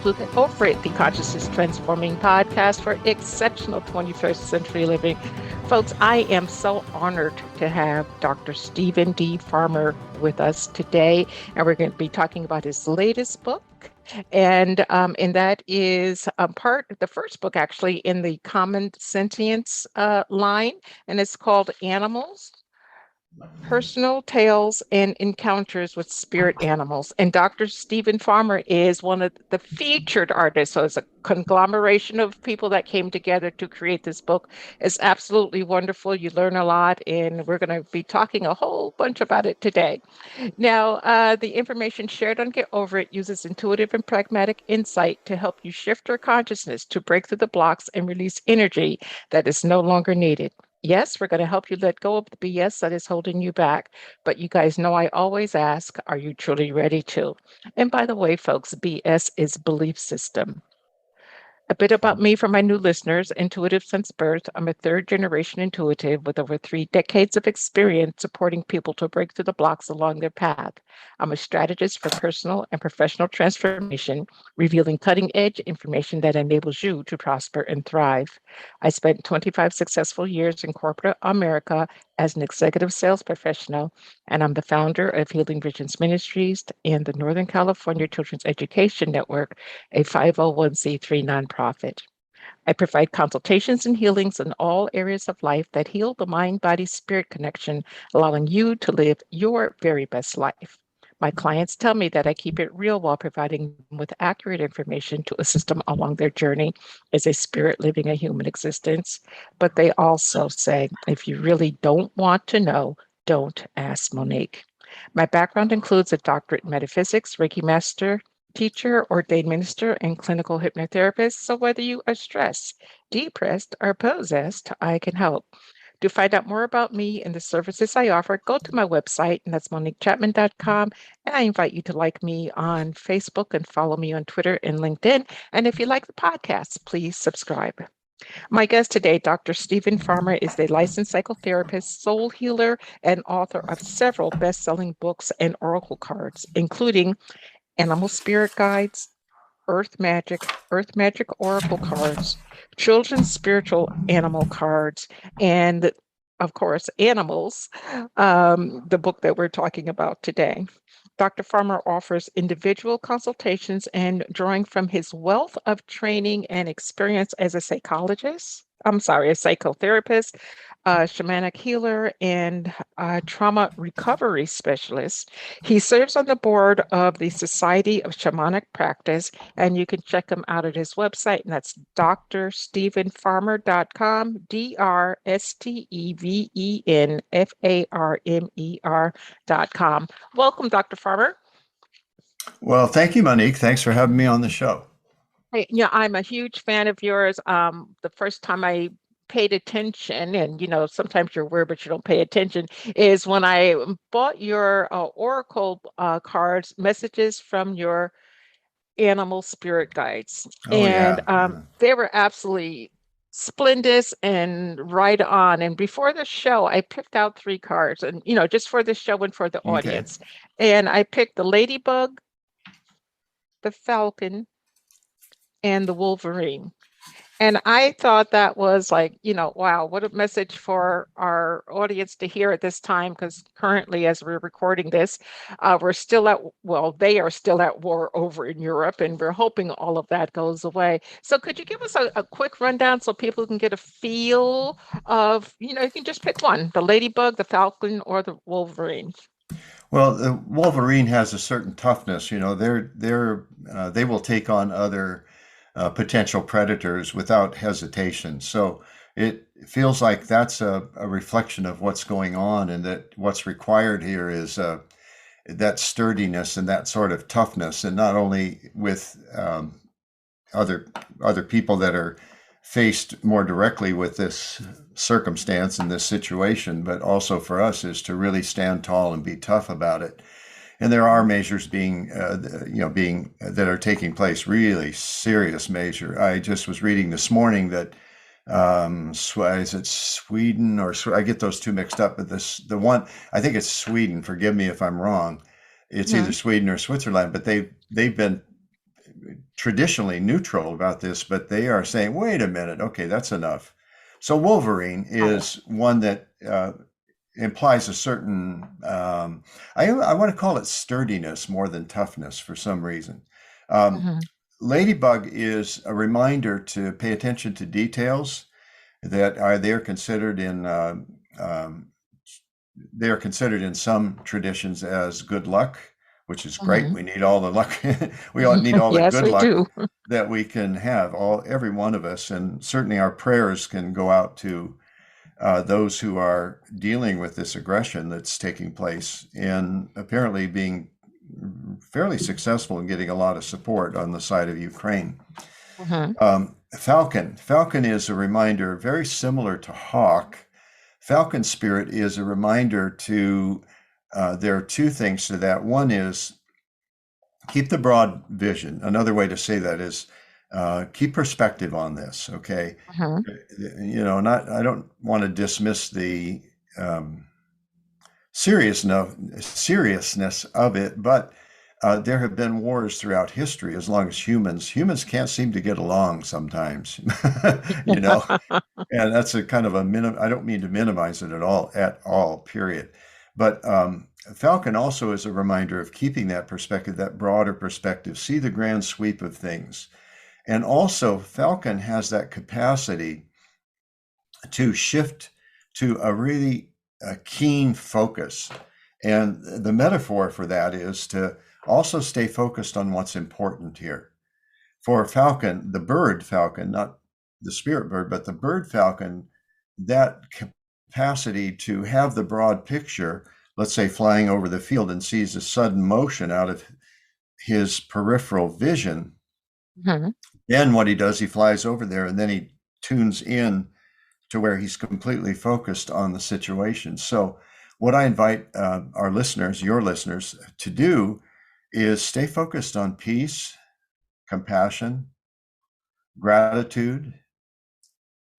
over it, the Consciousness Transforming Podcast for exceptional 21st century living. Folks, I am so honored to have Dr. Stephen D. Farmer with us today, and we're going to be talking about his latest book. And that is the first book actually in the Common Sentience line, and it's called Animals, Personal Tales and Encounters with Spirit Animals. And Dr. Stephen Farmer is one of the featured artists. So it's a conglomeration of people that came together to create this book. It's absolutely wonderful. You learn a lot, and we're going to be talking a whole bunch about it today. Now, the information shared on Get Over It uses intuitive and pragmatic insight to help you shift your consciousness to break through the blocks and release energy that is no longer needed. Yes, we're going to help you let go of the BS that is holding you back. But you guys know I always ask, are you truly ready to? And by the way, folks, BS is belief system. A bit about me for my new listeners. Intuitive since birth. I'm a third generation intuitive with over 3 decades of experience supporting people to break through the blocks along their path. I'm a strategist for personal and professional transformation, revealing cutting edge information that enables you to prosper and thrive. I spent 25 successful years in corporate America as an executive sales professional, and I'm the founder of Healing Visions Ministries and the Northern California Children's Education Network, a 501c3 nonprofit. I provide consultations and healings in all areas of life that heal the mind, body, spirit connection, allowing you to live your very best life. My clients tell me that I keep it real while providing them with accurate information to assist them along their journey as a spirit living a human existence. But they also say, if you really don't want to know, don't ask Monique. My background includes a doctorate in metaphysics, Reiki master, teacher, ordained minister, and clinical hypnotherapist. So whether you are stressed, depressed, or possessed, I can help. To find out more about me and the services I offer, go to my website, and that's moniquechapman.com. And I invite you to like me on Facebook and follow me on Twitter and LinkedIn. And if you like the podcast, please subscribe. My guest today, Dr. Stephen Farmer, is a licensed psychotherapist, soul healer, and author of several best-selling books and oracle cards, including Animal Spirit Guides, Earth Magic Oracle cards, Children's Spiritual Animal cards, and of course, Animals, the book that we're talking about today. Dr. Farmer offers individual consultations and drawing from his wealth of training and experience as a psychotherapist, shamanic healer, and trauma recovery specialist. He serves on the board of the Society of Shamanic Practice, and you can check him out at his website, and that's drstephenfarmer.com, drstephenfarmer.com. Welcome, Dr. Farmer. Well, thank you, Monique. Thanks for having me on the show. Hey, yeah, I'm a huge fan of yours. The first time I paid attention, and sometimes you're weird, but you don't pay attention, is when I bought your Oracle cards, messages from your animal spirit guides. Oh, And yeah. they were absolutely splendid and right on. And before the show, I picked out 3 cards, and just for the show and for the Okay. audience. And I picked the ladybug, the falcon, and the wolverine. And I thought that was like, wow, what a message for our audience to hear at this time, because currently, as we're recording this, they are still at war over in Europe, and we're hoping all of that goes away. So could you give us a quick rundown so people can get a feel of, you can just pick one, the ladybug, the falcon, or the wolverine? Well, the Wolverine has a certain toughness. They will take on other potential predators without hesitation. So it feels like that's a reflection of what's going on, and that what's required here is that sturdiness and that sort of toughness, and not only with other people that are faced more directly with this circumstance and this situation, but also for us is to really stand tall and be tough about it. And there are measures being that are taking place, really serious measure. I just was reading this morning that is it Sweden or I get those two mixed up, but the one, I think it's Sweden. Forgive me if I'm wrong. It's either Sweden or Switzerland, but they've been traditionally neutral about this, but they are saying, wait a minute, okay, that's enough. So Wolverine Oh. is one that implies a certain, I want to call it sturdiness more than toughness for some reason. Um, Mhm. Ladybug is a reminder to pay attention to details that are they're considered in um, they are considered in some traditions as good luck, which is great. Mhm. We need all the luck. We all need all the Yes, good we luck do. that we can have, every one of us, and certainly our prayers can go out to those who are dealing with this aggression that's taking place, and apparently being fairly successful in getting a lot of support on the side of Ukraine. Mhm. Falcon is a reminder, very similar to hawk. Falcon spirit is a reminder to, there are two things to that. One is keep the broad vision. Another way to say that is keep perspective on this, okay? Mhm. Not, I don't want to dismiss the um, seriousness of it, but there have been wars throughout history as long as humans can't seem to get along sometimes, you know, and that's a kind of a I don't mean to minimize it at all, period. But Falcon also is a reminder of keeping that perspective, that broader perspective, see the grand sweep of things. And also, Falcon has that capacity to shift to a keen focus. And the metaphor for that is to also stay focused on what's important here. For falcon, the bird falcon, not the spirit bird, but the bird falcon, that capacity to have the broad picture, let's say flying over the field and sees a sudden motion out of his peripheral vision, Mhm. then what he does, he flies over there and then he tunes in to where he's completely focused on the situation. So, what I invite our listeners, your listeners, to do is stay focused on peace, compassion, gratitude,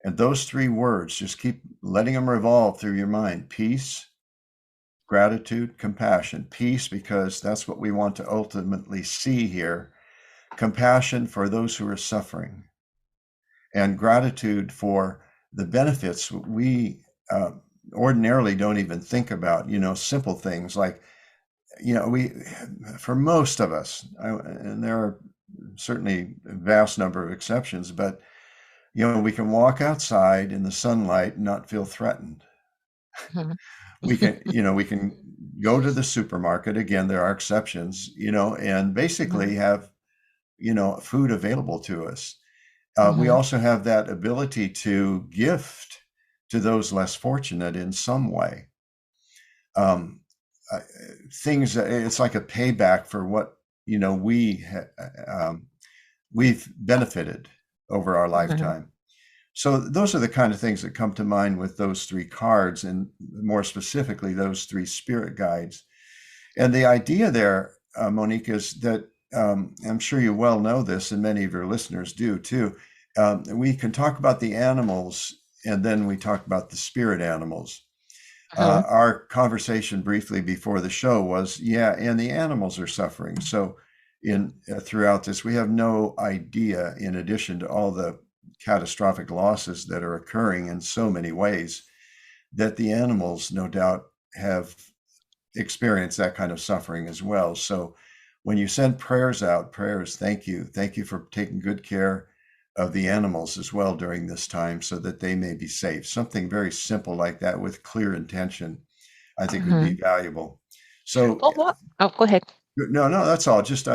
and those three words. Just keep letting them revolve through your mind: peace, gratitude, compassion. Peace, because that's what we want to ultimately see here. Compassion for those who are suffering, and gratitude for the benefits we uh, ordinarily don't even think about. Simple things like, we, for most of us, and there are certainly a vast number of exceptions, but we can walk outside in the sunlight and not feel threatened. Mhm. We can go to the supermarket. Again, there are exceptions, and basically Mhm. have, food available to us. We Mhm. also have that ability to gift to those less fortunate in some way. Um, uh, Things it's like a payback for what we've benefited over our Mhm. lifetime. So those are the kind of things that come to mind with those three cards, and more specifically, those three spirit guides. And the idea there, Monique, is that I'm sure you well know this, and many of your listeners do too. We can talk about the animals, and then we talk about the spirit animals. Mhm. Our conversation briefly before the show was, yeah, and the animals are suffering. So, in throughout this, we have no idea, in addition to all the catastrophic losses that are occurring in so many ways, that the animals, no doubt, have experienced that kind of suffering as well. So, when you send prayers out, prayers, thank you for taking good care of the animals as well during this time so that they may be safe. Something very simple like that with clear intention, I think would be Mhm. valuable. So, Well, what? Oh, go ahead. no, no, that's all. Just,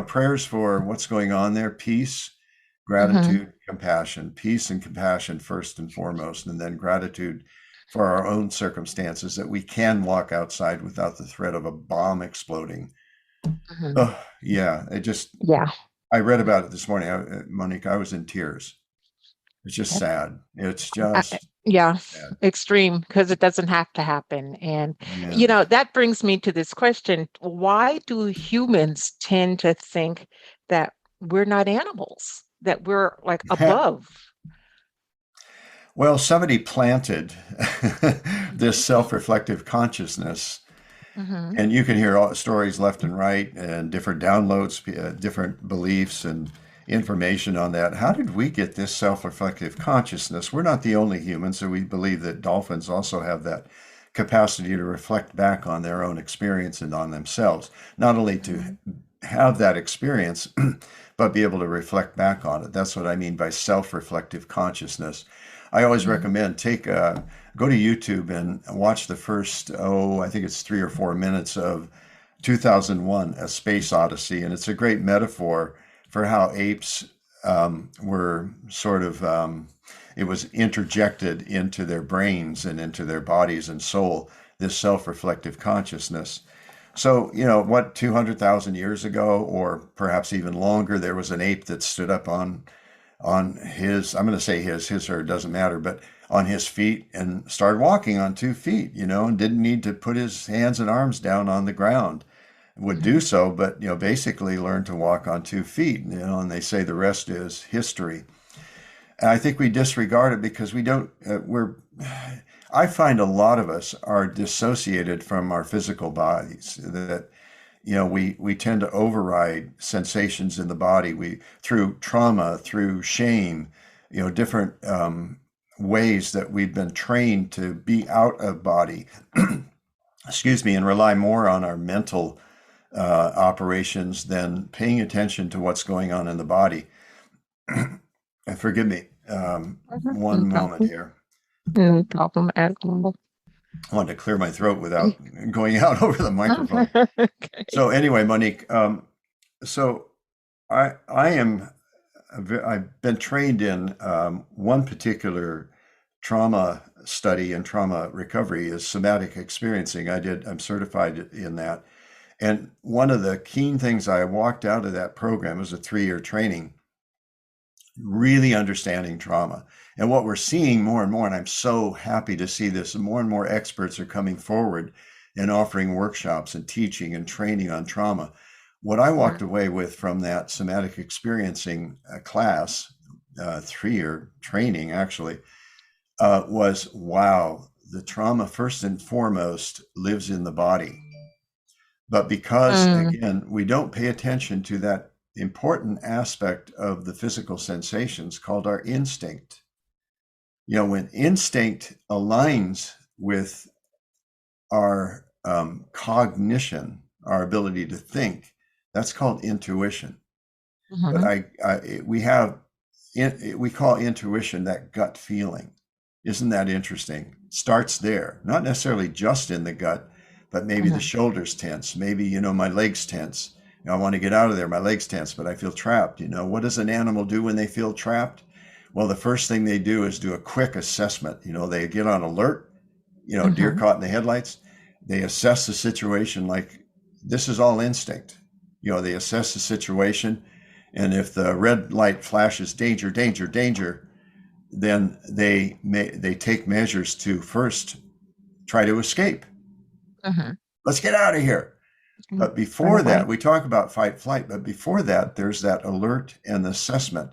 prayers for what's going on there: peace, Mhm. gratitude, compassion. Peace and compassion first and foremost, and then gratitude for our own circumstances, that we can walk outside without the threat of a bomb exploding. Mhm. Oh, yeah. Yeah. I read about it this morning. Monique, I was in tears. It's just Yep. sad. It's Uh, just yeah, sad. extreme because it doesn't have to happen. And, Yeah. that brings me to this question. Why do humans tend to think that we're not animals, that we're like above? Well, somebody planted this Mhm. self reflective consciousness, Mm-hmm. And you can hear all stories left and right and different downloads, different beliefs and information on that. How did we get this self-reflective consciousness? We're not the only humans, so we believe that dolphins also have that capacity to reflect back on their own experience and on themselves, not only to have that experience, but be able to reflect back on it. That's what I mean by self-reflective consciousness. I always Mm-hmm. recommend go to YouTube and watch the first, I think it's 3 or 4 minutes of 2001, A Space Odyssey. And it's a great metaphor for how apes were sort of, it was interjected into their brains and into their bodies and soul, this self reflective consciousness. So, 200,000 years ago, or perhaps even longer, there was an ape that stood up on his, I'm going to say his or it doesn't matter, but on his feet and started walking on 2 feet, and didn't need to put his hands and arms down on the ground. Would do so, but, basically learned to walk on 2 feet, and they say the rest is history. And I think we disregard it because we don't, I find a lot of us are dissociated from our physical bodies, that we tend to override sensations in the body. We through trauma, through shame, different ways that we've been trained to be out of body. Excuse me, and rely more on our mental operations than paying attention to what's going on in the body. And forgive me, No one moment problem. here. No problem at all. I wanted to clear my throat without going out over the microphone. Okay. So anyway, Monique, so I've been trained in one particular trauma study and trauma recovery is somatic experiencing. I'm certified in that. And one of the keen things I walked out of that program was a 3-year training, really understanding trauma. And what we're seeing more and more, and I'm so happy to see this, more and more experts are coming forward and offering workshops and teaching and training on trauma. What I walked away with from that somatic experiencing class, 3-year training actually, was wow, the trauma first and foremost lives in the body. But because, Mm, again, we don't pay attention to that important aspect of the physical sensations called our instinct. When instinct aligns with our cognition, our ability to think, that's called intuition. But mhm, we call intuition that gut feeling. Isn't that interesting? Starts there, not necessarily just in the gut, but maybe the mhm, shoulders tense. Maybe, my legs tense. I want to get out of there. My legs tense, but I feel trapped. What does an animal do when they feel trapped? Well, the first thing they do is do a quick assessment. They get on alert, deer mhm, caught in the headlights. They assess the situation like this is all instinct. They assess the situation. And if the red light flashes danger, danger, danger, then they take measures to first try to escape. mhm. Let's get out of here. Mm, But run before away. that, we talk about fight flight, but before that, there's that alert and assessment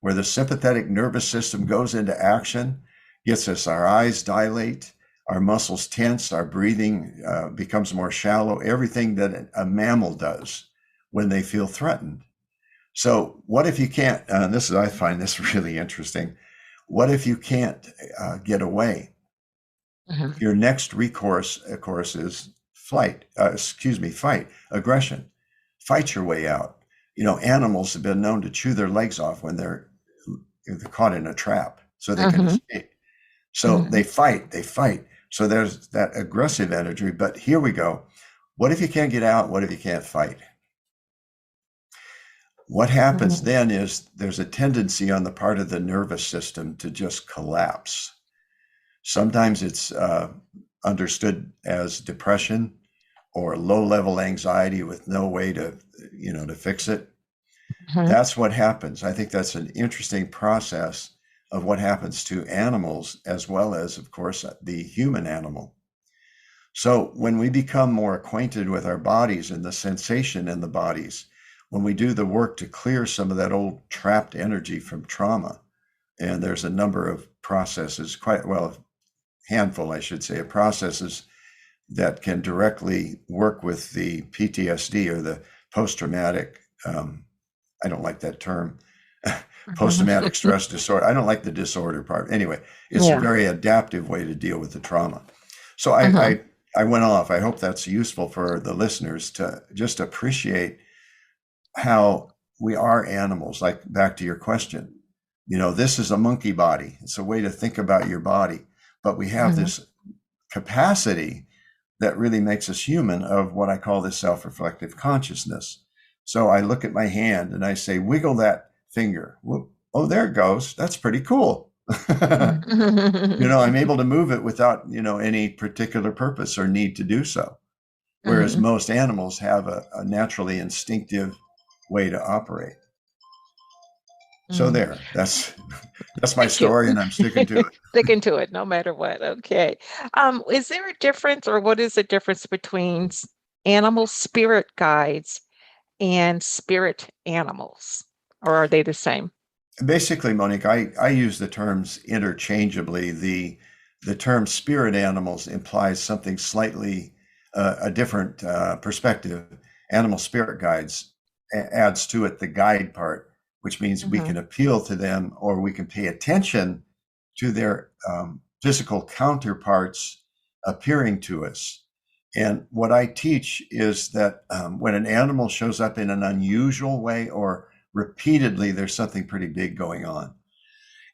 where the sympathetic nervous system goes into action, gets us our eyes dilate, our muscles tense, our breathing becomes more shallow, everything that a mammal does when they feel threatened. So, what if you can't? I find this really interesting. What if you can't get away? Mhm, Your next recourse, of course, is fight, aggression. Fight your way out. Animals have been known to chew their legs off when they're caught in a trap so they can mhm, escape. So mhm, they fight. So there's that aggressive energy. But here we go. What if you can't get out? What if you can't fight? What happens mhm, then is there's a tendency on the part of the nervous system to just collapse. Sometimes it's understood as depression or low level anxiety with no way to fix it. mhm, That's what happens. I think that's an interesting process of what happens to animals as well as, of course, the human animal. So when we become more acquainted with our bodies and the sensation in the bodies, when we do the work to clear some of that old trapped energy from trauma, and there's a number of processes, quite well, a handful, I should say, of processes that can directly work with the PTSD or the post-traumatic, I don't like that term, post-traumatic stress disorder. I don't like the disorder part. Anyway, it's a Yeah. very adaptive way to deal with the trauma. So Mhm. I went off. I hope that's useful for the listeners to just appreciate how we are animals. Like back to your question, this is a monkey body. It's a way to think about your body, but we have Mhm. this capacity that really makes us human of what I call the self-reflective consciousness. So I look at my hand and I say, wiggle that finger. Whoop. Oh, there it goes. That's pretty cool. I'm able to move it without, any particular purpose or need to do so. Whereas Mhm. most animals have a naturally instinctive way to operate. So Mhm. that's my Thank you. story, and I'm sticking to it. Sticking to it no matter what. Okay. Is there a difference, or what is the difference between animal spirit guides and spirit animals? Or are they the same? Basically, Monique, I use the terms interchangeably. The term spirit animals implies something slightly a different perspective. Animal spirit guides adds to it the guide part, which means we Mm-hmm. can appeal to them or we can pay attention to their physical counterparts appearing to us. And what I teach is that when an animal shows up in an unusual way or repeatedly, there's something pretty big going on.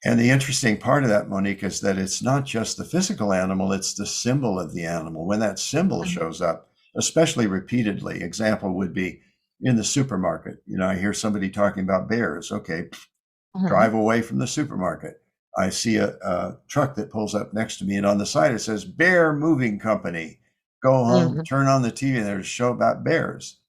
And the interesting part of that, Monique, is that it's not just the physical animal, it's the symbol of the animal. When that symbol shows up, especially repeatedly, example would be in the supermarket. I hear somebody talking about bears. Okay, Mm-hmm. drive away from the supermarket. I see a truck that pulls up next to me, and on the side it says Bear Moving Company. Go home, Mm-hmm. turn on the TV, and there's a show about bears.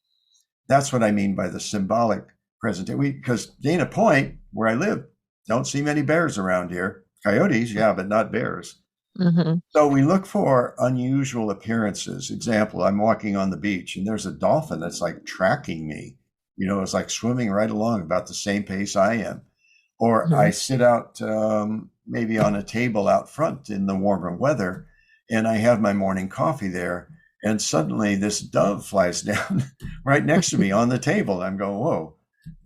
That's what I mean by the symbolic presentation. Because Dana Point, where I live, don't see many bears around here. Coyotes, yeah, but not bears. Mm-hmm. So we look for unusual appearances. Example, I'm walking on the beach and there's a dolphin that's like tracking me. It's like swimming right along about the same pace I am. Or I sit out maybe on a table out front in the warmer weather and I have my morning coffee there. And suddenly this dove flies down right next to me on the table. I'm going, whoa,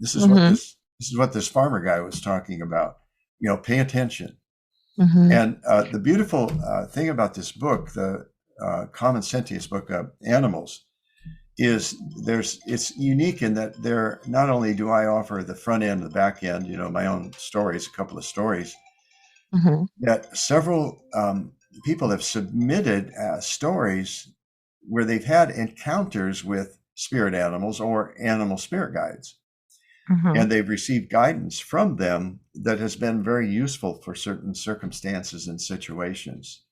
this is what Mm-hmm. this farmer guy was talking about. Pay attention. Mm-hmm. And the beautiful thing about this book, the Common Sentience book, Animals, is it's unique in that there not only do I offer the front end and the back end, my own stories, a couple of stories, Mm-hmm. that several people have submitted stories where they've had encounters with spirit animals or animal spirit guides Mm-hmm. and they've received guidance from them that has been very useful for certain circumstances and situations.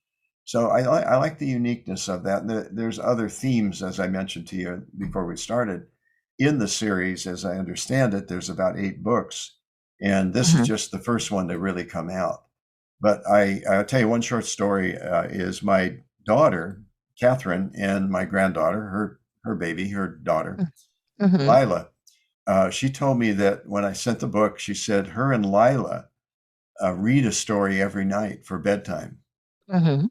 So I like the uniqueness of that. There's other themes, as I mentioned to you before we started, in the series. As I understand it, there's about 8 books, and this is Mm-hmm. just the first one to really come out. But I'll tell you one short story is my daughter, Catherine, and my granddaughter, her baby, her daughter, Mm-hmm. Lila. She told me that when I sent the book, she said her and Lila read a story every night for bedtime. Mm-hmm.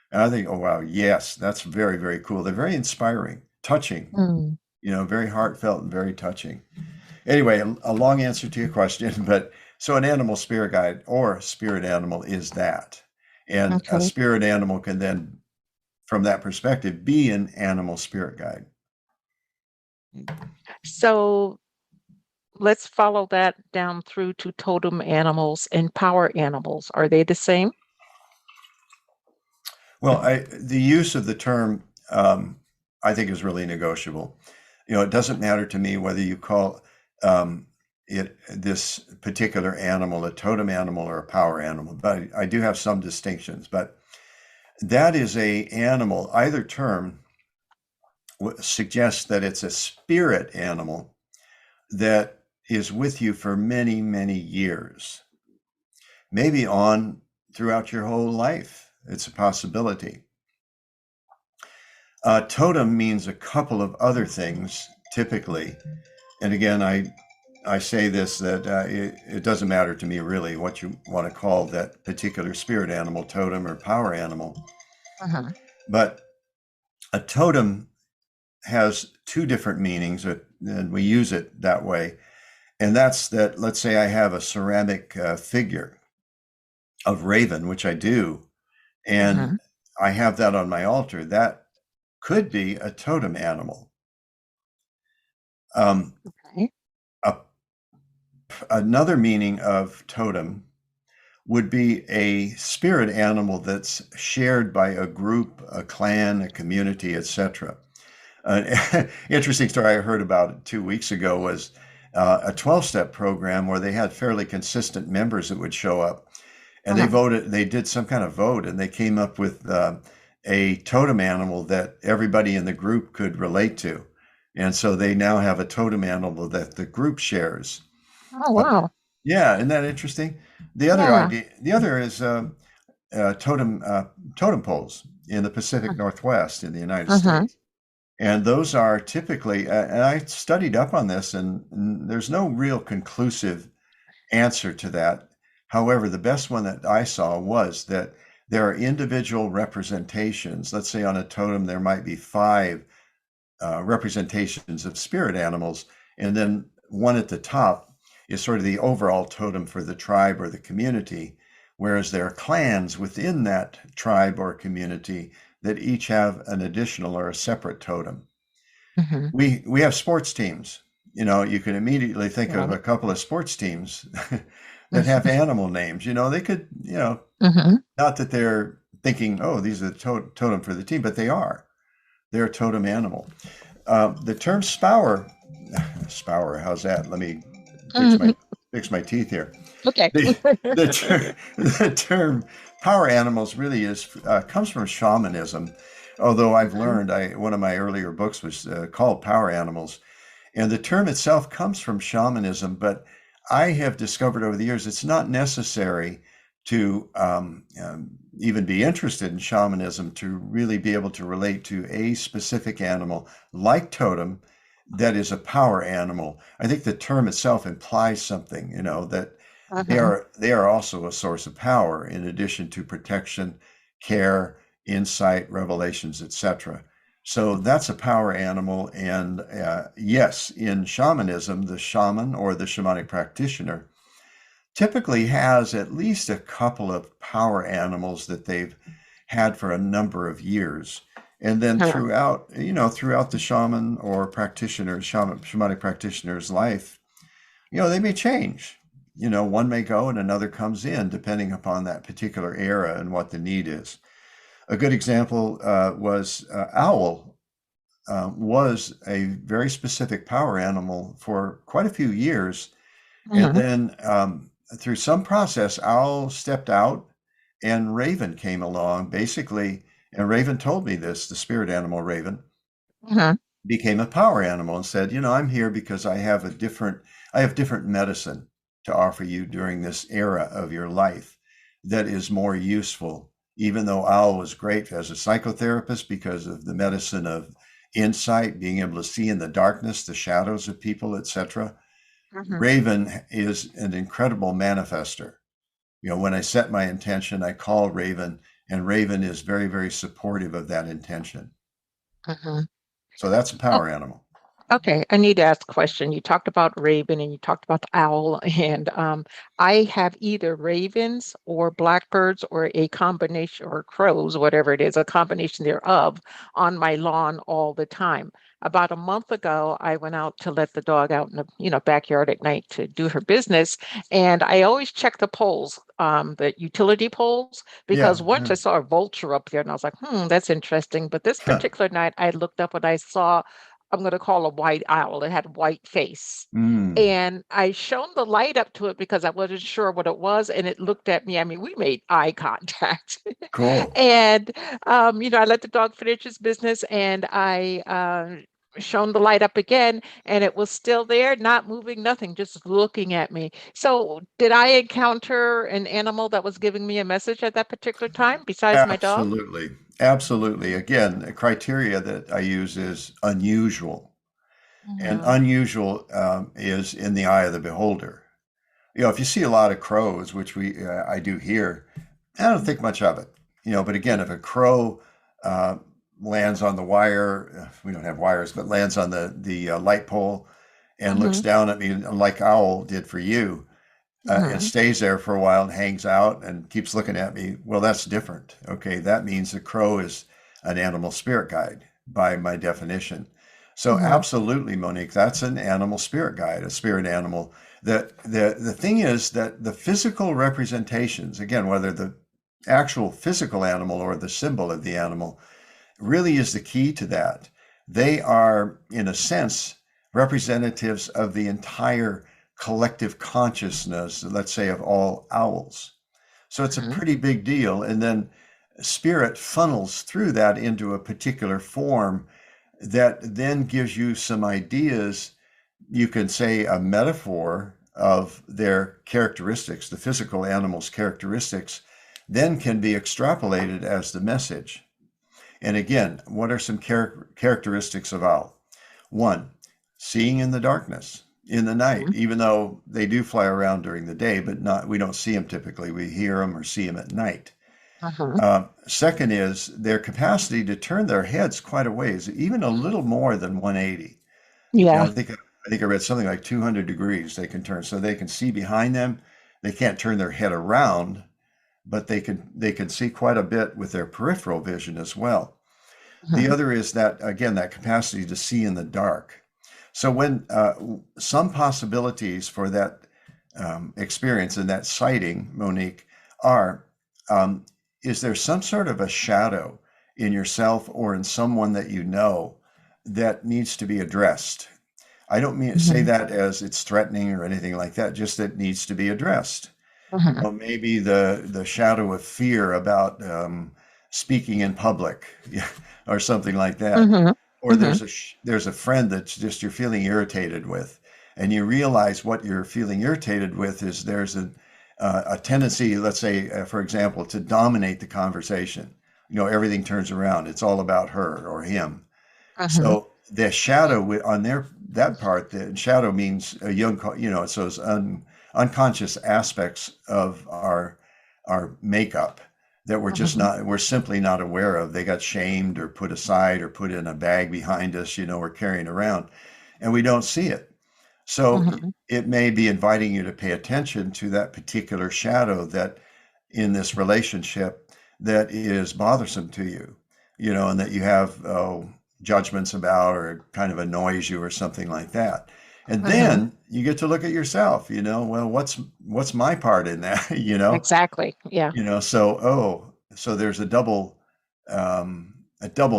And I think, oh, wow, yes, that's very, very cool. They're very inspiring, touching, Mm-hmm. very heartfelt and very touching. Anyway, a long answer to your question, but so an animal spirit guide or spirit animal is that. And a Okay. spirit animal can then, from that perspective, be an animal spirit guide. So let's follow that down through to totem animals and power animals. Are they the same? Well, the use of the term, I think, is really negotiable. It doesn't matter to me whether you call this particular animal a totem animal or a power animal, but I do have some distinctions. But that is a animal. Either term suggests that it's a spirit animal that is with you for many, many years, maybe on throughout your whole life. It's a possibility. Totem means a couple of other things typically. And again, I say this that it doesn't matter to me really what you want to call that particular spirit animal, totem or power animal. Uh-huh. But A totem has two different meanings, and we use it that way. And that's that, let's say I have a ceramic figure of raven, which I do, and Mhm. I have that on my altar. That could be a totem animal. Um, Okay. a, another meaning of totem would be a spirit animal that's shared by a group, a clan, a community, etc. An interesting story I heard about 2 weeks ago was a 12-step program where they had fairly consistent members that would show up, and Uh-huh. they did some kind of vote, and they came up with a totem animal that everybody in the group could relate to. And so they now have a totem animal that the group shares. Oh, Uh, wow. yeah, isn't that interesting? Yeah. The other is totem poles in the Pacific Northwest in the United Uh-huh. States. And those are typically, and I studied up on this, and there's no real conclusive answer to that. However, the best one that I saw was that there are individual representations. Let's say on a totem, there might be five representations of spirit animals, and then one at the top is sort of the overall totem for the tribe or the community, whereas there are clans within that tribe or community that each have an additional or a separate totem. Mhm. We have sports teams. You know, you can immediately think of Right. a couple of sports teams that have animal names. You know, they could, Mhm. not that they're thinking, oh, these are the totem for the team, but they are. They're a totem animal. The term spower, spower, how's that? Let me fix my Mhm. fix my teeth here. Okay. The the term power animals really is comes from shamanism. Although I've Mhm. learned, one of my earlier books was called Power Animals, and the term itself comes from shamanism. But I have discovered over the years it's not necessary to even be interested in shamanism to really be able to relate to a specific animal like totem that is a power animal. I think the term itself implies something, that Uh-huh. they are also a source of power in addition to protection, care, insight, revelations, etc. So that's a power animal. And yes, in shamanism, the shaman or the shamanic practitioner typically has at least a couple of power animals that they've had for a number of years. And then Uh-huh. throughout the shaman or shamanic practitioner's life, they may change. One may go and another comes in depending upon that particular era and what the need is. A good example was owl was a very specific power animal for quite a few years. And Uh-huh. then through some process, owl stepped out and raven came along, basically. And raven told me this, the spirit animal raven Uh-huh. became a power animal and said, I'm here because I have different medicine to offer you during this era of your life that is more useful. Even though Owl was great as a psychotherapist because of the medicine of insight, being able to see in the darkness, the shadows of people, etc. Uh-huh. Raven is an incredible manifester. When I set my intention, I call Raven, and Raven is very, very supportive of that intention. Uh-huh. So that's a Oh, power animal. okay, I need to ask a question. You talked about raven and you talked about the owl, and I have either ravens or blackbirds or a combination or crows, whatever it is, a combination thereof on my lawn all the time. About a month ago, I went out to let the dog out in the backyard at night to do her business, and I always check the poles, the utility poles, because Yeah. once I saw a vulture up there, and I was like, that's interesting. But this Huh. particular night, I looked up and I saw I'm going to call a white owl. It had a white face. Mm, And I shone the light up to it because I wasn't sure what it was. And it looked at me. I mean, we made eye contact. cool. And, I let the dog finish his business and I shone the light up again and it was still there, not moving, nothing, just looking at me. So, did I encounter an animal that was giving me a message at that particular time besides my dog? Absolutely. Absolutely. Again, the criteria that I use is unusual. And Mhm. unusual is in the eye of the beholder. If you see a lot of crows, which I do here, I don't think much of it. But again, if a crow uh, lands on the wire. We don't have wires, but lands on the light pole and looks Mhm. down at me like Owl did for you, and Mhm. stays there for a while and hangs out and keeps looking at me. Well, that's different. Okay, that means the crow is an animal spirit guide by my definition. So Mhm. absolutely, Monique, that's an animal spirit guide, a spirit animal. The thing is that the physical representations, again, whether the actual physical animal or the symbol of the animal, really is the key to that. They are, in a sense, representatives of the entire collective consciousness, let's say, of all owls. So it's a Mhm. pretty big deal. And then spirit funnels through that into a particular form that then gives you some ideas. You can say a metaphor of their characteristics, the physical animal's characteristics, then can be extrapolated as the message. And again, what are some characteristics of owl? One, seeing in the darkness, in the night, Mhm. even though they do fly around during the day, but not we don't see them typically. We hear them or see them at night. Mhm. Second is their capacity to turn their heads quite a ways, even a little more than 180. You know, Yeah. I think I read something like 200 degrees they can turn, so they can see behind them. They can't turn their head around, but they can see quite a bit with their peripheral vision as well. The Mhm. other is that, again, that capacity to see in the dark. So when some possibilities for that experience and that sighting, Monique, are um, is there some sort of a shadow in yourself or in someone that you know that needs to be addressed? I don't mean say Mhm. that as it's threatening or anything like that, just that needs to be addressed. Mhm. Well, maybe the shadow of fear about speaking in public, yeah, or something like that. Mhm. Or Mhm. there's a friend that's just you're feeling irritated with, and you realize what you're feeling irritated with is there's a tendency, let's say, for example, to dominate the conversation. You know, everything turns around. It's all about her or him. Mhm. So the shadow on their that part, the shadow means a young, it's those unconscious aspects of our makeup that Mhm. we're simply not aware of. They got shamed or put aside or put in a bag behind us, we're carrying around, and we don't see it. So Mhm. it may be inviting you to pay attention to that particular shadow that in this relationship that is bothersome to you, and that you have judgments about or kind of annoys you or something like that. And Mhm. then you get to look at yourself, well, what's my part in that, Exactly. Yeah. so there's a double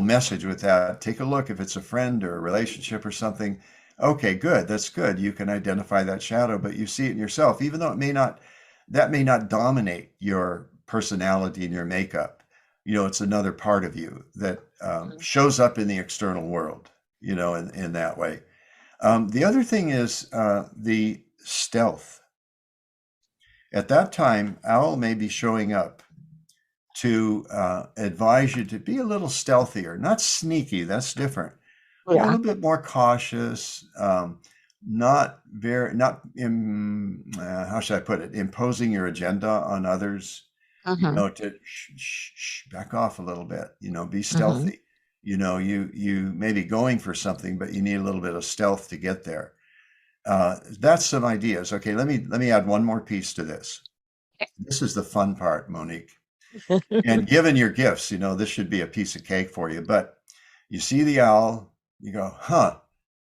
message with that. Take a look if it's a friend or a relationship or something. Okay, good. That's good. You can identify that shadow, but you see it in yourself, even though that may not dominate your personality and your makeup. It's another part of you that Mhm. shows up in the external world, in that way. The other thing is the stealth. At that time, Owl may be showing up to advise you to be a little stealthier, not sneaky, that's different. A Yeah. little bit more cautious, not, how should I put it, imposing your agenda on others, Mhm. to back off a little bit, be Mhm. stealthy. You may be going for something, but you need a little bit of stealth to get there. That's some ideas. Okay, let me add one more piece to this. This is the fun part, Monique. And given your gifts, this should be a piece of cake for you. But you see the owl, you go, huh,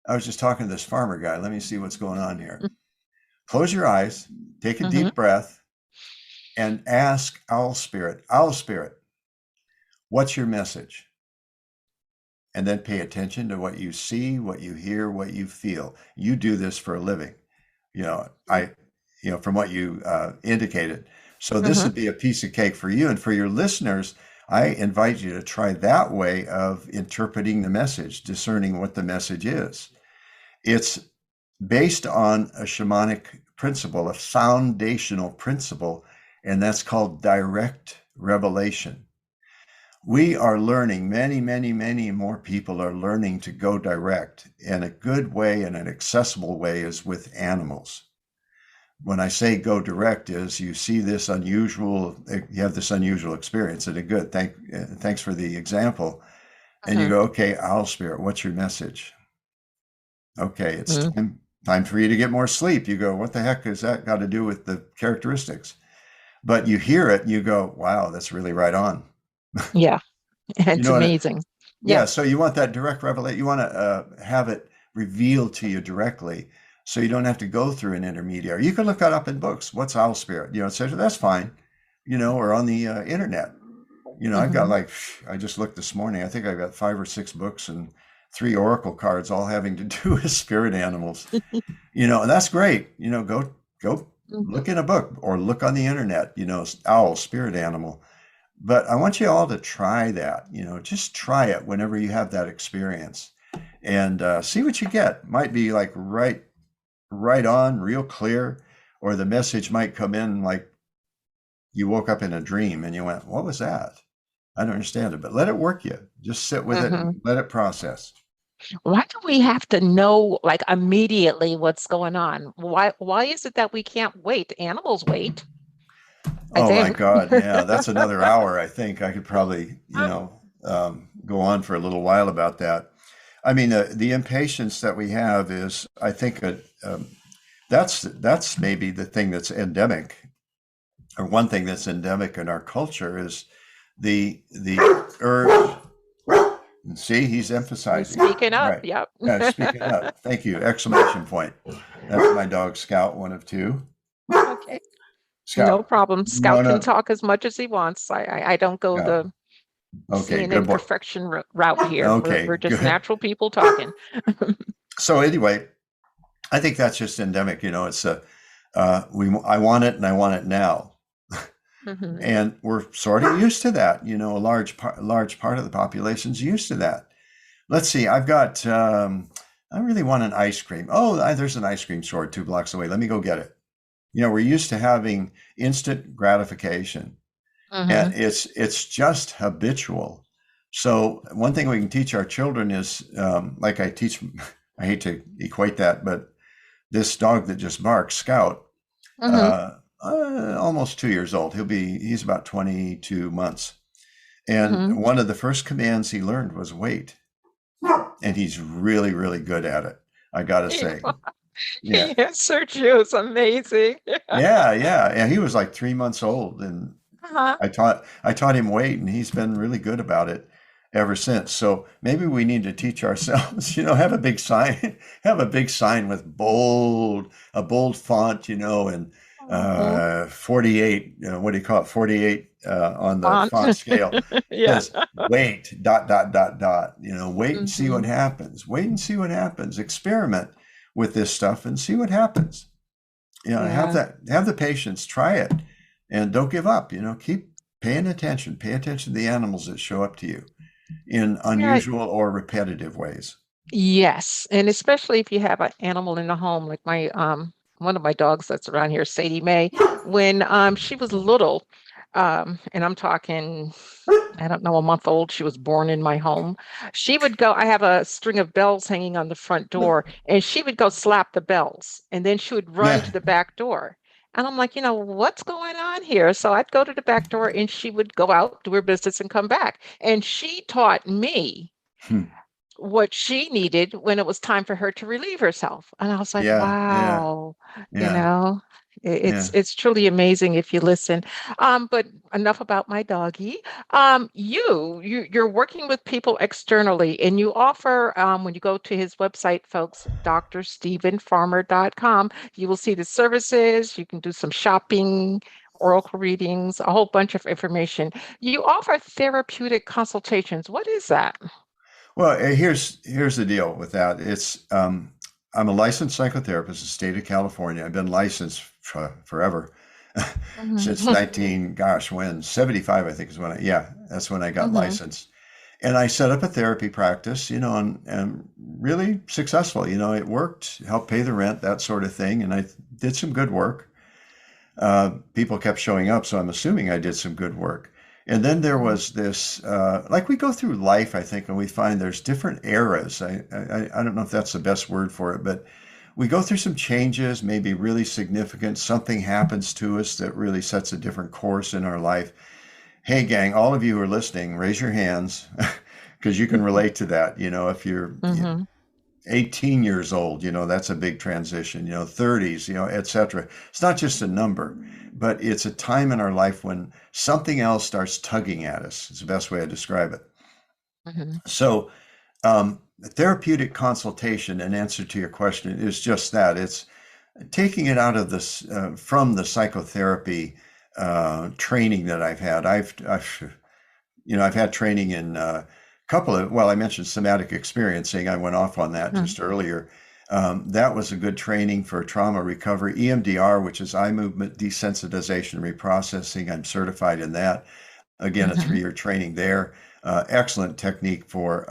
I was just talking to this farmer guy. Let me see what's going on here. Close your eyes, take a Mhm. deep breath, and ask Owl Spirit, what's your message? And then pay attention to what you see, what you hear, what you feel. You do this for a living. From what you indicated. So this Mhm. would be a piece of cake for you. And for your listeners, I invite you to try that way of interpreting the message, discerning what the message is. It's based on a shamanic principle, a foundational principle, and that's called direct revelation. We are learning, many, many, many more people are learning to go direct. And a good way and an accessible way is with animals. When I say go direct is you see you have this unusual experience and a good thanks for the example. And you Mhm. go, okay, owl spirit, what's your message? Okay, it's Mhm. time for you to get more sleep. You go, what the heck has that got to do with the characteristics? But you hear it and you go, wow, that's really right on. Yeah, You it's know what? amazing. Yeah. Yeah, so you want that direct revelation. You want to have it revealed to you directly, so you don't have to go through an intermediary. You can look that up in books. What's owl spirit? You know, etc. That's fine. You know, or on the internet. You know, I've got Hmm. like I just looked this morning. I think I've got 5 or 6 books and 3 oracle cards, all having to do with spirit animals. You know, and that's great. You know, go look in a book or look on the internet. You know, owl spirit animal. But I want you all to try that. You know, just try it whenever you have that experience, and see what you get. Might be like right on, real clear, or the message might come in like you woke up in a dream and you went, "What was that? I don't understand it." But let it work you. Just sit with it and Hmm. let it process. Why do we have to know like immediately what's going on? Why is it that we can't wait? Animals wait, I Oh my think. God, yeah, that's another hour. I think I could probably, go on for a little while about that. I mean, the impatience that we have is, I think, that's maybe the thing that's endemic, or one thing that's endemic in our culture is the urge. See, he's He's emphasizing. speaking up. Right. Yep. Speaking up. Thank you. Exclamation point. That's my dog Scout, one of two. Okay. No Scout. problem. No, Scout can no. talk as much as he wants. I don't go Yeah. the Okay, CNN good boy. perfection route here. We're Okay, just good. natural people talking. So anyway, I think that's just endemic. You know, it's I want it and I want it now. Hmm. And we're sort of used to that. You know, large part of the population's used to that. Let's see. I've got. I really want an ice cream. Oh, there's an ice cream store 2 blocks away. Let me go get it. You know, we're used to having instant gratification, and Hmm. it's just habitual. So one thing we can teach our children is, like I teach. I hate to equate that, but this dog that just barks, Scout, Hmm. almost 2 years old. He's about 22 months. And Hmm. one of the first commands he learned was wait. And he's really, really good at it. I gotta He, say. Yeah. he answered you. It's amazing. Yeah, yeah. And he was like 3 months old and Uh-huh. I taught him weight and he's been really good about it ever since. So maybe we need to teach ourselves, have a big sign, have a big sign with a bold font, and Mhm. 48, what do you call it? 48 on the Font. font scale Yeah. says wait, dot, dot, dot, dot, wait and see what Hmm. happens. Wait and see what happens. Experiment with this stuff and see what happens. Yeah. Have the patience, try it, and don't give up. Keep paying attention. Pay attention to the animals that show up to you in Yeah. unusual or repetitive ways. Yes. And especially if you have an animal in the home, like my one of my dogs that's around here, Sadie Mae, when she was little, and I'm talking, I don't know, a month old, she was born in my home. She would go, I have a string of bells hanging on the front door, and she would go slap the bells, and then she would run Yeah. to the back door. And I'm like, what's going on here? So I'd go to the back door and she would go out, do her business, and come back. And she taught me Hmm. what she needed when it was time for her to relieve herself. And I was like, Yeah. Yeah. wow, you Yeah. know, it's Yeah. it's truly amazing if you listen. But enough about my doggy. You're working with people externally, and you offer when you go to his website, folks, drstephenfarmer.com, you will see the services. You can do some shopping. Oracle readings, a whole bunch of information. You offer therapeutic consultations. What is that? Well, here's the deal with that. I'm a licensed psychotherapist in the state of California. I've been licensed forever, since Mhm. 19, gosh, when 75, I think is when that's when I got Mhm. licensed. And I set up a therapy practice, and really successful. It worked, helped pay the rent, that sort of thing. And I did some good work. People kept showing up, so I'm assuming I did some good work. And then there Mhm. was this, like we go through life, I think, and we find there's different eras. I don't know if that's the best word for it, but we go through some changes, maybe really significant. Something happens to us that really sets a different course in our life. Hey, gang, all of you who are listening, raise your hands because you can relate to that. If you're Mm-hmm. 18 years old, that's a big transition, 30s, etc. It's not just a number, but it's a time in our life when something else starts tugging at us. It's the best way to describe it. Mm-hmm. So, therapeutic consultation, in answer to your question, is just that. It's taking it out of this from the psychotherapy training that I've had. I've had training in a couple of, well, I mentioned somatic experiencing. I went off on that just earlier. That was a good training for trauma recovery. EMDR, which is eye movement desensitization reprocessing. I'm certified in that. Again, a Mm-hmm. 3-year training there. Excellent technique for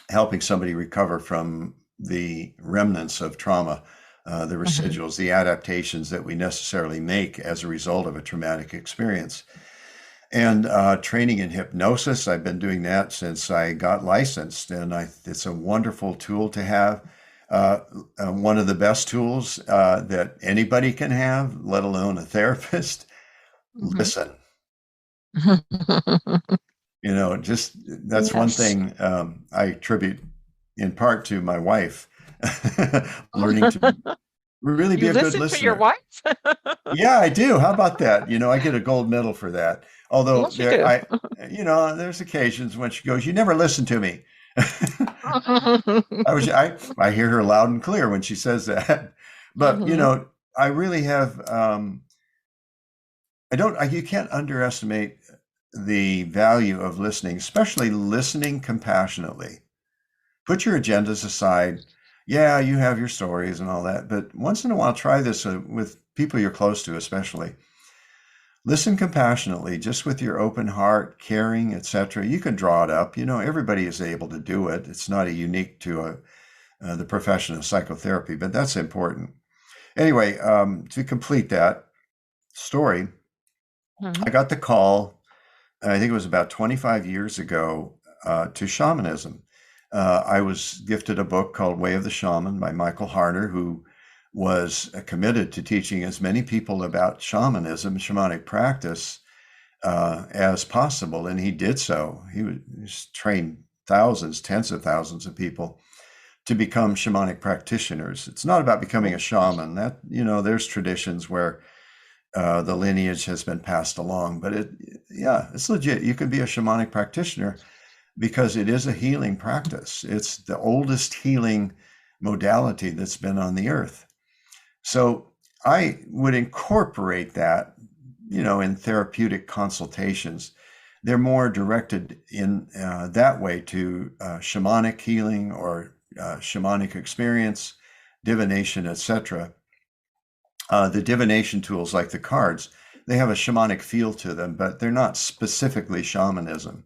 helping somebody recover from the remnants of trauma, the Mm-hmm. residuals, the adaptations that we necessarily make as a result of a traumatic experience. And training in hypnosis, I've been doing that since I got licensed, and it's a wonderful tool to have. One of the best tools that anybody can have, let alone a therapist. Listen. Just that's one Yes. thing I attribute in part to my wife learning to really be You a good listen to your listener. wife? Yeah, I do. How about that? I get a gold medal for that. Although Yes, you do. there's occasions when she goes, "You never listen to me." I hear her loud and clear when she says that. But Mm-hmm. I really have. You can't underestimate the value of listening, especially listening compassionately. Put your agendas aside. Yeah, you have your stories and all that, but once in a while, try this with people you're close to, especially. Listen compassionately, just with your open heart, caring, etc. You can draw it up. Everybody is able to do it. It's not a unique to the profession of psychotherapy, but that's important. Anyway, to complete that story, Mm-hmm. I got the call, I think it was about 25 years ago, to shamanism. I was gifted a book called Way of the Shaman by Michael Harner, who was committed to teaching as many people about shamanism, shamanic practice, as possible. And he did so. He's trained thousands, tens of thousands of people to become shamanic practitioners. It's not about becoming a shaman. That, there's traditions where the lineage has been passed along, but it's legit. You can be a shamanic practitioner because it is a healing practice. It's the oldest healing modality that's been on the earth. So I would incorporate that, in therapeutic consultations. They're more directed in that way to shamanic healing or shamanic experience, divination, etc. The divination tools, like the cards, they have a shamanic feel to them, but they're not specifically shamanism.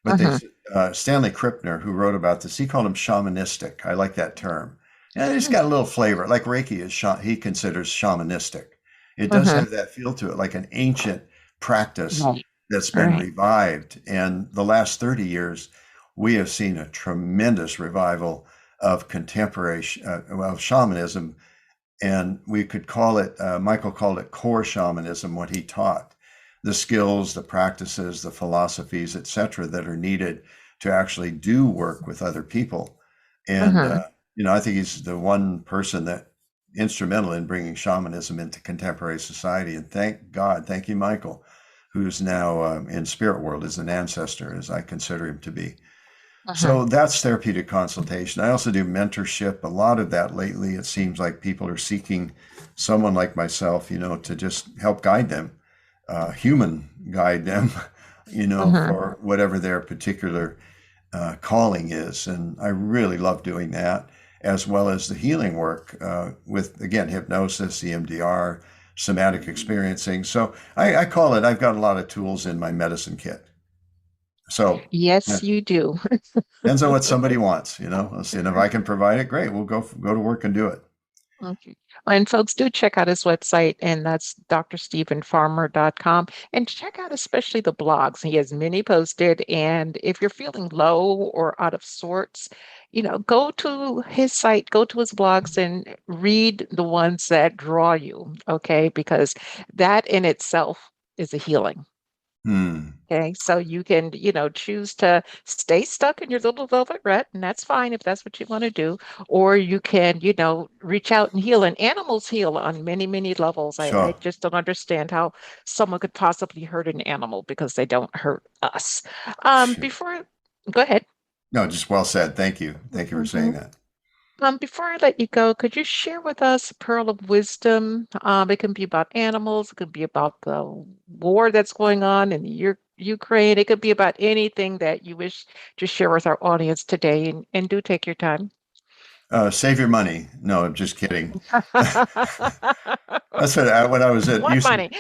But Mm-hmm. Stanley Krippner, who wrote about this, he called them shamanistic. I like that term. And it's got a little flavor, like Reiki he considers shamanistic. It does Mm-hmm. have that feel to it, like an ancient practice Right. that's been Right. revived. And the last 30 years, we have seen a tremendous revival of contemporary shamanism, and we could call it, Michael called it core shamanism, what he taught, the skills, the practices, the philosophies, etc., that are needed to actually do work with other people. And Mm-hmm. I think he's the one person that instrumental in bringing shamanism into contemporary society. And thank God, thank you, Michael, who's now in spirit world, as an ancestor, as I consider him to be. Mm-hmm. So that's therapeutic consultation. I also do mentorship. A lot of that lately, it seems like people are seeking someone like myself, to just help guide them, human guide them, Mm-hmm. for whatever their particular calling is. And I really love doing that, as well as the healing work with, again, hypnosis, EMDR, somatic experiencing. So I call it, I've got a lot of tools in my medicine kit. So, yeah. Yes, you do. Depends on what somebody wants, and if I can provide it, great. We'll go to work and do it. Okay. And folks, do check out his website, and that's drstephenfarmer.com. And check out especially the blogs. He has many posted. And if you're feeling low or out of sorts, go to his site, go to his blogs, and read the ones that draw you. Okay. Because that in itself is a healing. Hmm. Okay, so you can, choose to stay stuck in your little velvet rut, and that's fine if that's what you want to do. Or you can, reach out and heal. And animals heal on many, many levels. I Sure. just don't understand how someone could possibly hurt an animal because they don't hurt us. Before, go ahead. No, just well said. Thank you. Thank you for saying Mhm. that. Before I let you go, could you share with us a pearl of wisdom? It can be about animals, it could be about the war that's going on in Ukraine, it could be about anything that you wish to share with our audience today, and do take your time. Save your money. No, I'm just kidding. That's when I was at What UC. money?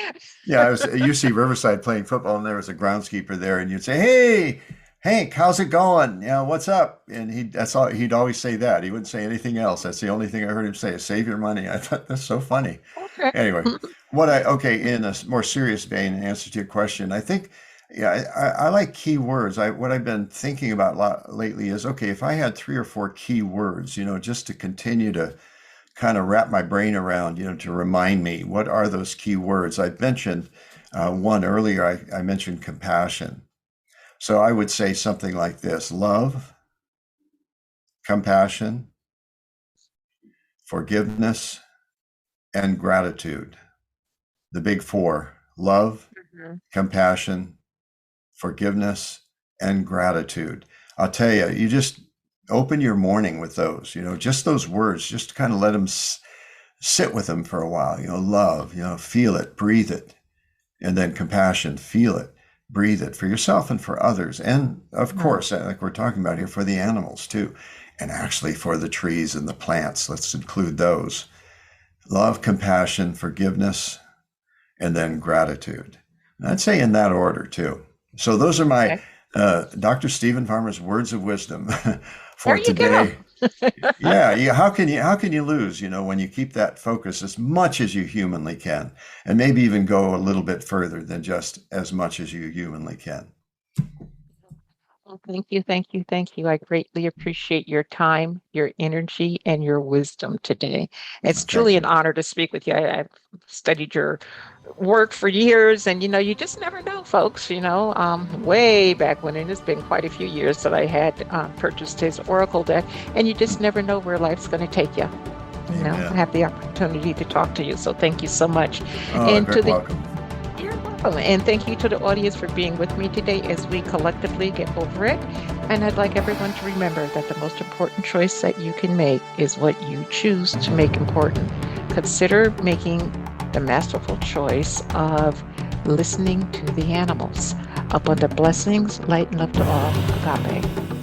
Yeah, I was at UC Riverside playing football, and there was a groundskeeper there, and you'd say, "Hey, Hank, how's it going? What's up?" And that's all he'd always say that. He wouldn't say anything else. That's the only thing I heard him say is "save your money." I thought that's so funny. Okay. Anyway, okay, in a more serious vein, in answer to your question, I think, yeah, I like key words. What I've been thinking about lately is, okay, if I had 3 or 4 key words, just to continue to kind of wrap my brain around, to remind me what are those key words. I mentioned one earlier. I mentioned compassion. So I would say something like this: love, compassion, forgiveness, and gratitude. The big four: love, Mhm. compassion, forgiveness, and gratitude. I'll tell you, you just open your morning with those, just those words, just kind of let them sit with them for a while. Love, feel it, breathe it. And then compassion, feel it, breathe it for yourself and for others. And of Mhm. course, like we're talking about here, for the animals too. And actually for the trees and the plants, let's include those. Love, compassion, forgiveness, and then gratitude. And I'd say in that order too. So those are my Okay. Dr. Stephen Farmer's words of wisdom There for you go. today. Yeah. How can you lose, when you keep that focus as much as you humanly can, and maybe even go a little bit further than just as much as you humanly can. Well, thank you, thank you, thank you. I greatly appreciate your time, your energy, and your wisdom today. It's Thank truly an you. honor to speak with you. I've studied your work for years, and you just never know, folks. Way back when, and it's been quite a few years that I had purchased his Oracle deck, and you just never know where life's going to take you. I Amen. have the opportunity to talk to you, so thank you so much. Oh, And very to the welcome. You're welcome. And thank you to the audience for being with me today as we collectively get over it. And I'd like everyone to remember that the most important choice that you can make is what you choose to make important. Consider making the masterful choice of listening to the animals. Abundant blessings, light and love to all. Agape.